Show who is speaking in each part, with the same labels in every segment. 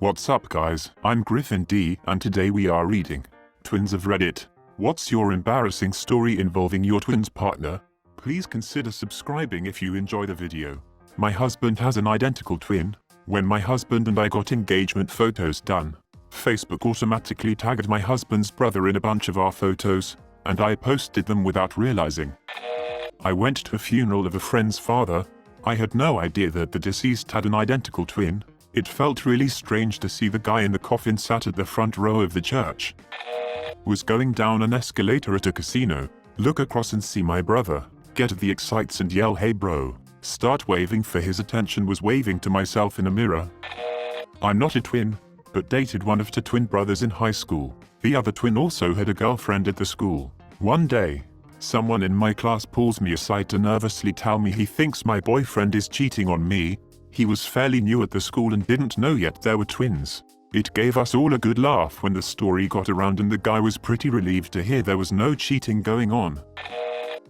Speaker 1: What's up guys, I'm Griffin D and today we are reading Twins of Reddit. What's your embarrassing story involving your twins partner? Please consider subscribing if you enjoy the video. My husband has an identical twin. When my husband and I got engagement photos done, Facebook automatically tagged my husband's brother in a bunch of our photos, and I posted them without realizing. I went to a funeral of a friend's father. I had no idea that the deceased had an identical twin. It felt really strange to see the guy in the coffin sat at the front row of the church. Was going down an escalator at a casino, look across and see my brother, get at the excites and yell hey bro, start waving for his attention, was waving to myself in a mirror. I'm not a twin, but dated one of two twin brothers in high school. The other twin also had a girlfriend at the school. One day, someone in my class pulls me aside to nervously tell me he thinks my boyfriend is cheating on me. He was fairly new at the school and didn't know yet there were twins. It gave us all a good laugh when the story got around, and the guy was pretty relieved to hear there was no cheating going on.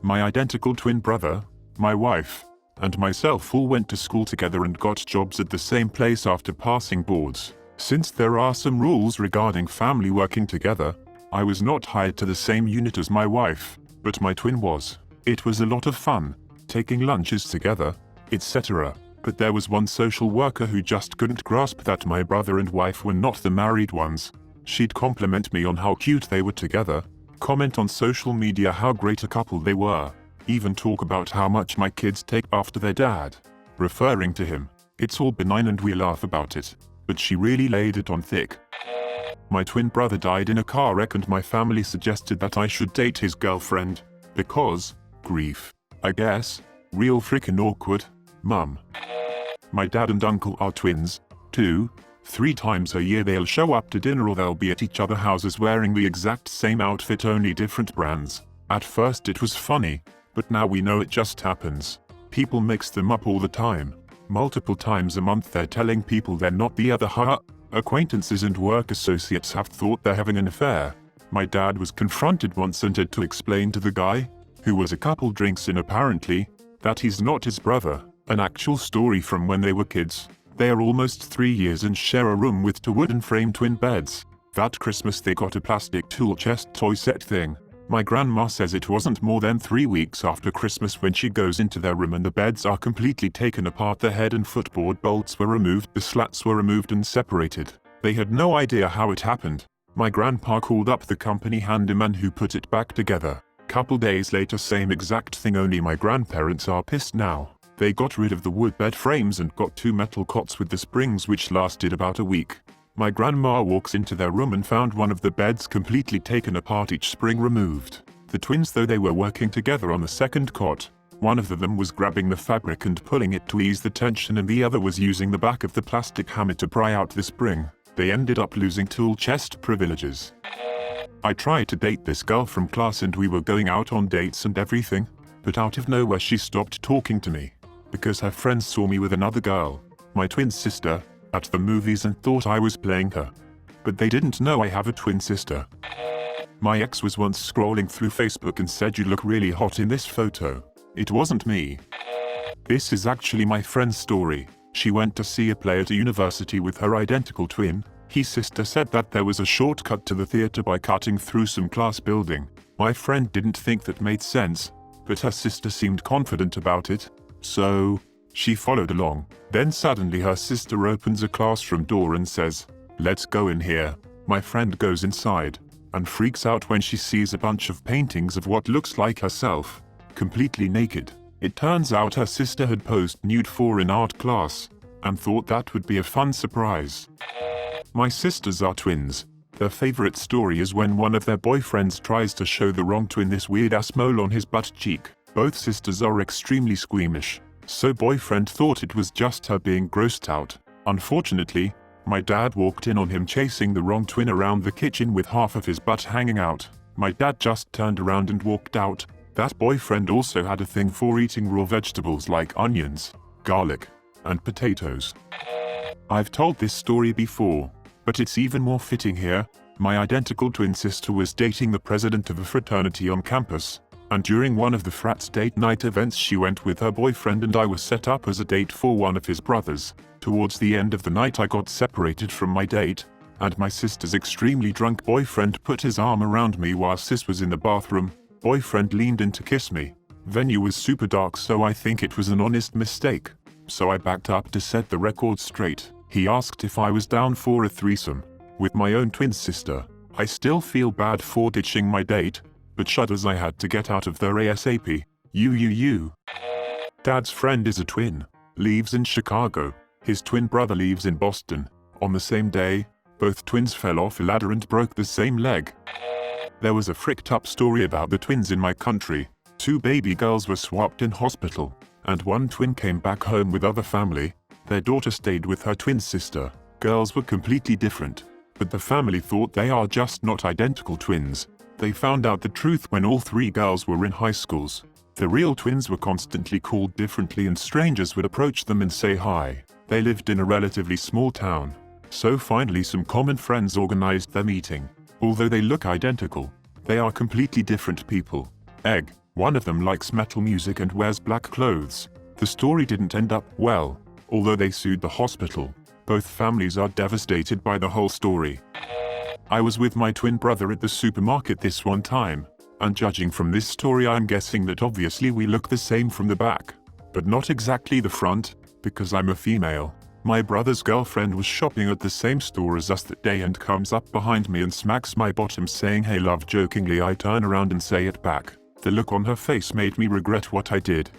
Speaker 1: My identical twin brother, my wife, and myself all went to school together and got jobs at the same place after passing boards. Since there are some rules regarding family working together, I was not hired to the same unit as my wife, but my twin was. It was a lot of fun, taking lunches together, etc. But there was one social worker who just couldn't grasp that my brother and wife were not the married ones. She'd compliment me on how cute they were together, comment on social media how great a couple they were, even talk about how much my kids take after their dad, referring to him. It's all benign and we laugh about it, but she really laid it on thick. My twin brother died in a car wreck and my family suggested that I should date his girlfriend, because, grief, I guess, real freaking awkward, mum. My dad and uncle are twins. 2-3 times a year they'll show up to dinner or they'll be at each other's houses wearing the exact same outfit, only different brands. At first it was funny, but now we know it just happens. People mix them up all the time. Multiple times a month they're telling people they're not the other. Acquaintances and work associates have thought they're having an affair. My dad was confronted once and had to explain to the guy, who was a couple drinks in apparently, that he's not his brother. An actual story from when they were kids. They are almost 3 years and share a room with two wooden frame twin beds. That Christmas they got a plastic tool chest toy set thing. My grandma says it wasn't more than 3 weeks after Christmas when she goes into their room and the beds are completely taken apart. The head and footboard bolts were removed, the slats were removed and separated. They had no idea how it happened. My grandpa called up the company handyman who put it back together. Couple days later, same exact thing, only my grandparents are pissed now. They got rid of the wood bed frames and got 2 metal cots with the springs, which lasted about a week. My grandma walks into their room and found one of the beds completely taken apart, each spring removed. The twins, though they were working together on the second cot, one of them was grabbing the fabric and pulling it to ease the tension and the other was using the back of the plastic hammer to pry out the spring. They ended up losing tool chest privileges. I tried to date this girl from class and we were going out on dates and everything, but out of nowhere she stopped talking to me because her friends saw me with another girl, my twin sister, at the movies and thought I was playing her. But they didn't know I have a twin sister. My ex was once scrolling through Facebook and said, "You look really hot in this photo." It wasn't me. This is actually my friend's story. She went to see a play at a university with her identical twin. His sister said that there was a shortcut to the theater by cutting through some class building. My friend didn't think that made sense, but her sister seemed confident about it. So, she followed along. Then suddenly her sister opens a classroom door and says, "Let's go in here." My friend goes inside, and freaks out when she sees a bunch of paintings of what looks like herself, completely naked. It turns out her sister had posed nude for in art class, and thought that would be a fun surprise. My sisters are twins. Their favorite story is when one of their boyfriends tries to show the wrong twin this weird-ass mole on his butt cheek. Both sisters are extremely squeamish, so boyfriend thought it was just her being grossed out. Unfortunately, my dad walked in on him chasing the wrong twin around the kitchen with half of his butt hanging out. My dad just turned around and walked out. That boyfriend also had a thing for eating raw vegetables like onions, garlic, and potatoes. I've told this story before, but it's even more fitting here. My identical twin sister was dating the president of a fraternity on campus, and during one of the frat's date night events she went with her boyfriend and I was set up as a date for one of his brothers. Towards the end of the night I got separated from my date, and my sister's extremely drunk boyfriend put his arm around me while sis was in the bathroom. Boyfriend leaned in to kiss me. Venue was super dark, so I think it was an honest mistake. So I backed up to set the record straight. He asked if I was down for a threesome with my own twin sister. I still feel bad for ditching my date, but shudders I had to get out of there ASAP. Dad's friend is a twin. Lives in Chicago. His twin brother lives in Boston. On the same day, both twins fell off a ladder and broke the same leg. There was a fricked up story about the twins in my country. 2 baby girls were swapped in hospital, and one twin came back home with other family. Their daughter stayed with her twin sister. Girls were completely different, but the family thought they are just not identical twins. They found out the truth when all 3 girls were in high schools. The real twins were constantly called differently and strangers would approach them and say hi. They lived in a relatively small town, so finally some common friends organized their meeting. Although they look identical, they are completely different people. Egg. One of them likes metal music and wears black clothes. The story didn't end up well, although they sued the hospital. Both families are devastated by the whole story. I was with my twin brother at the supermarket this one time, and judging from this story I'm guessing that obviously we look the same from the back, but not exactly the front, because I'm a female. My brother's girlfriend was shopping at the same store as us that day and comes up behind me and smacks my bottom saying hey love. Jokingly I turn around and say it back. The look on her face made me regret what I did.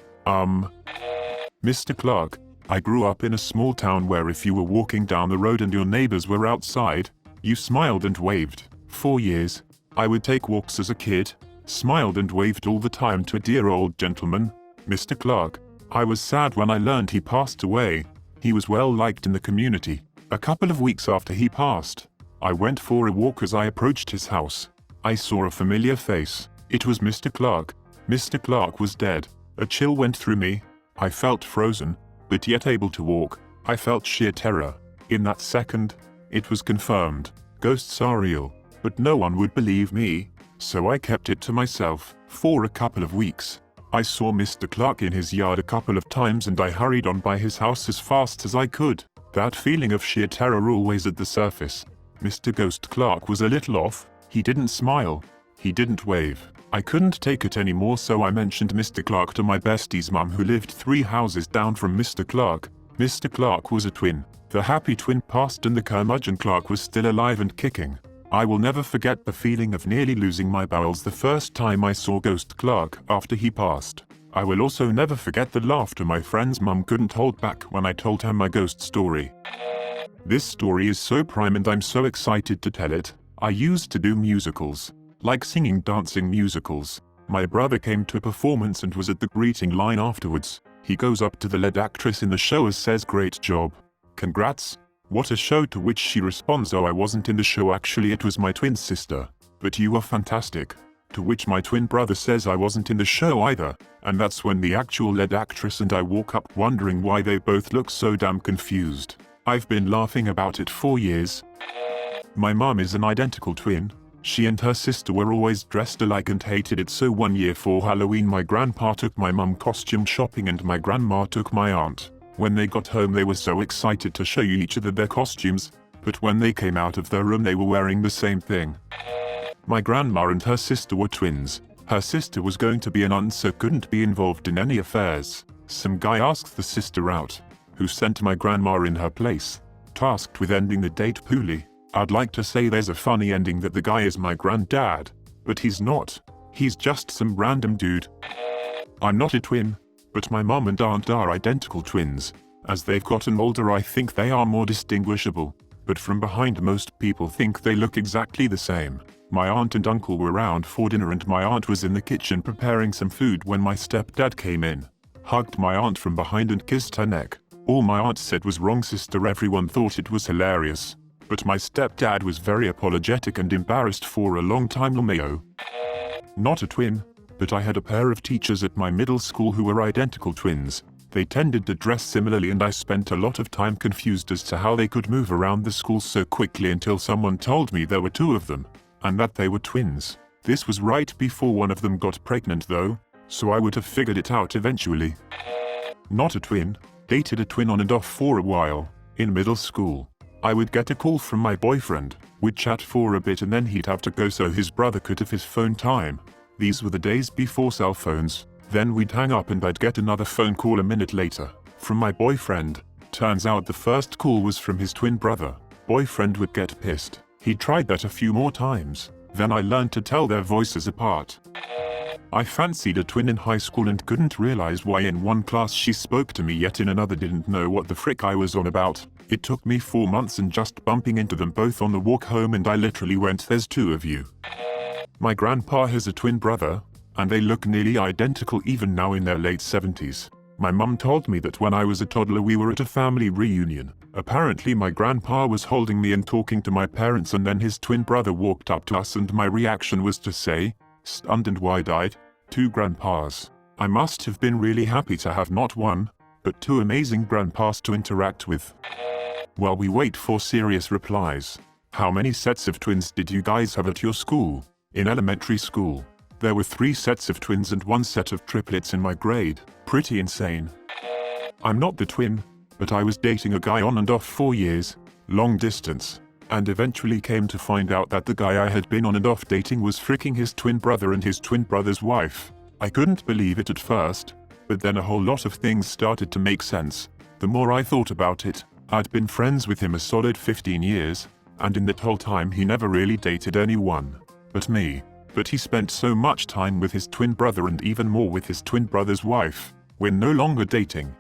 Speaker 1: Mr. Clark, I grew up in a small town where if you were walking down the road and your neighbors were outside, you smiled and waved. 4 years, I would take walks as a kid, smiled and waved all the time to a dear old gentleman, Mr. Clark. I was sad when I learned he passed away. He was well liked in the community. A couple of weeks after he passed, I went for a walk. As I approached his house, I saw a familiar face. It was Mr. Clark. Mr. Clark was dead. A chill went through me. I felt frozen, but yet able to walk. I felt sheer terror. In that second, it was confirmed. Ghosts are real, but no one would believe me, so I kept it to myself. For a couple of weeks, I saw Mr. Clark in his yard a couple of times and I hurried on by his house as fast as I could. That feeling of sheer terror always at the surface. Mr. Ghost Clark was a little off. He didn't smile. He didn't wave. I couldn't take it anymore, so I mentioned Mr. Clark to my bestie's mum who lived 3 houses down from Mr. Clark. Mr. Clark was a twin. The happy twin passed and the curmudgeon Clark was still alive and kicking. I will never forget the feeling of nearly losing my bowels the first time I saw Ghost Clark after he passed. I will also never forget the laughter my friend's mum couldn't hold back when I told her my ghost story. This story is so prime and I'm so excited to tell it. I used to do musicals. Like singing, dancing musicals. My brother came to a performance and was at the greeting line afterwards. He goes up to the lead actress in the show and says, "Great job. Congrats. What a show," to which she responds, "Oh, I wasn't in the show actually, it was my twin sister. But you were fantastic." To which my twin brother says, "I wasn't in the show either." And that's when the actual lead actress and I walk up wondering why they both look so damn confused. I've been laughing about it for years. My mom is an identical twin. She and her sister were always dressed alike and hated it, so one year for Halloween my grandpa took my mum costume shopping and my grandma took my aunt. When they got home they were so excited to show each other their costumes, but when they came out of their room they were wearing the same thing. My grandma and her sister were twins. Her sister was going to be an aunt so couldn't be involved in any affairs. Some guy asked the sister out, who sent my grandma in her place, tasked with ending the date poorly. I'd like to say there's a funny ending that the guy is my granddad, but he's not. He's just some random dude. I'm not a twin, but my mom and aunt are identical twins. As they've gotten older I think they are more distinguishable, but from behind most people think they look exactly the same. My aunt and uncle were around for dinner and my aunt was in the kitchen preparing some food when my stepdad came in, hugged my aunt from behind and kissed her neck. All my aunt said was, "Wrong sister." Everyone thought it was hilarious. But my stepdad was very apologetic and embarrassed for a long time. LMAO. Not a twin, but I had a pair of teachers at my middle school who were identical twins. They tended to dress similarly and I spent a lot of time confused as to how they could move around the school so quickly until someone told me there were 2 of them, and that they were twins. This was right before one of them got pregnant though, so I would have figured it out eventually. Not a twin, dated a twin on and off for a while. In middle school, I would get a call from my boyfriend, we'd chat for a bit and then he'd have to go so his brother could have his phone time. These were the days before cell phones. Then we'd hang up and I'd get another phone call a minute later, from my boyfriend. Turns out the first call was from his twin brother. Boyfriend would get pissed. He tried that a few more times. Then I learned to tell their voices apart. I fancied a twin in high school and couldn't realize why in one class she spoke to me yet in another didn't know what the frick I was on about. It took me 4 months and just bumping into them both on the walk home and I literally went, "There's two of you." My grandpa has a twin brother, and they look nearly identical even now in their late 70s. My mum told me that when I was a toddler we were at a family reunion. Apparently my grandpa was holding me and talking to my parents and then his twin brother walked up to us and my reaction was to say, stunned and wide-eyed, "Two grandpas." I must have been really happy to have not one, but two amazing grandpas to interact with. While we wait for serious replies, how many sets of twins did you guys have at your school? In elementary school, there were 3 sets of twins and 1 set of triplets in my grade. Pretty insane. I'm not the twin, but I was dating a guy on and off 4 years, long distance, and eventually came to find out that the guy I had been on and off dating was freaking his twin brother and his twin brother's wife. I couldn't believe it at first, but then a whole lot of things started to make sense. The more I thought about it, I'd been friends with him a solid 15 years, and in that whole time he never really dated anyone but me. But he spent so much time with his twin brother and even more with his twin brother's wife. We're no longer dating.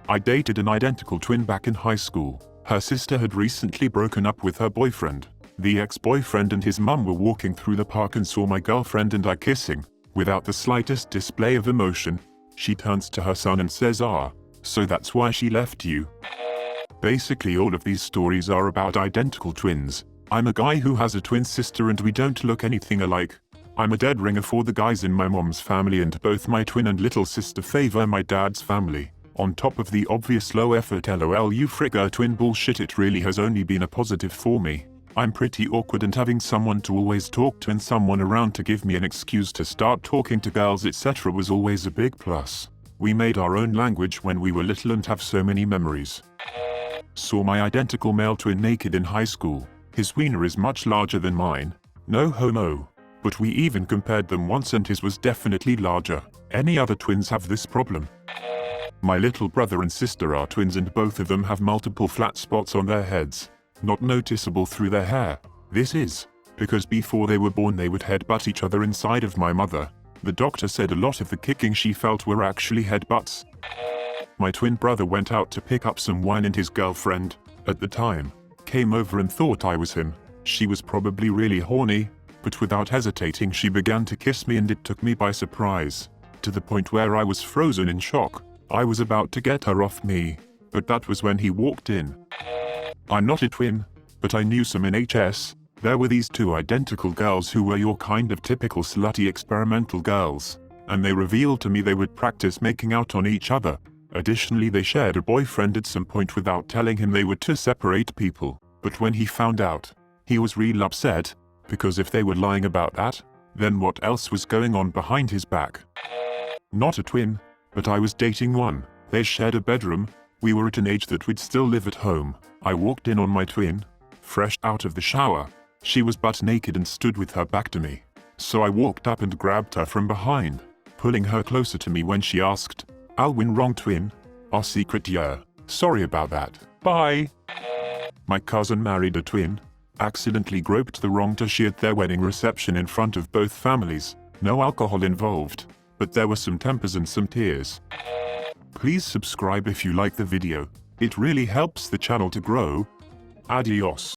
Speaker 1: I dated an identical twin back in high school. Her sister had recently broken up with her boyfriend. The ex-boyfriend and his mum were walking through the park and saw my girlfriend and I kissing. Without the slightest display of emotion, she turns to her son and says, "Ah, so that's why she left you." Basically all of these stories are about identical twins. I'm a guy who has a twin sister and we don't look anything alike. I'm a dead ringer for the guys in my mom's family and both my twin and little sister favor my dad's family. On top of the obvious low effort LOL you frigger twin bullshit, it really has only been a positive for me. I'm pretty awkward and having someone to always talk to and someone around to give me an excuse to start talking to girls etc. was always a big plus. We made our own language when we were little and have so many memories. Saw my identical male twin naked in high school. His wiener is much larger than mine. No homo. But we even compared them once and his was definitely larger. Any other twins have this problem? My little brother and sister are twins and both of them have multiple flat spots on their heads. Not noticeable through their hair. This is because before they were born they would headbutt each other inside of my mother. The doctor said a lot of the kicking she felt were actually headbutts. My twin brother went out to pick up some wine and his girlfriend, at the time, came over and thought I was him. She was probably really horny, but without hesitating she began to kiss me and it took me by surprise, to the point where I was frozen in shock. I was about to get her off me, but that was when he walked in. I'm not a twin, but I knew some in HS. There were these 2 identical girls who were your kind of typical slutty experimental girls, and they revealed to me they would practice making out on each other. Additionally they shared a boyfriend at some point without telling him they were 2 separate people, but when he found out, he was real upset, because if they were lying about that, then what else was going on behind his back? Not a twin, but I was dating one. They shared a bedroom. We were at an age that we'd still live at home. I walked in on my twin, fresh out of the shower. She was butt naked and stood with her back to me. So I walked up and grabbed her from behind, pulling her closer to me when she asked, "Alwyn, wrong twin? Our secret, yeah. Sorry about that. Bye." My cousin married a twin, accidentally groped the wrong tushy at their wedding reception in front of both families. No alcohol involved, but there were some tempers and some tears. Please subscribe if you like the video. It really helps the channel to grow. Adios.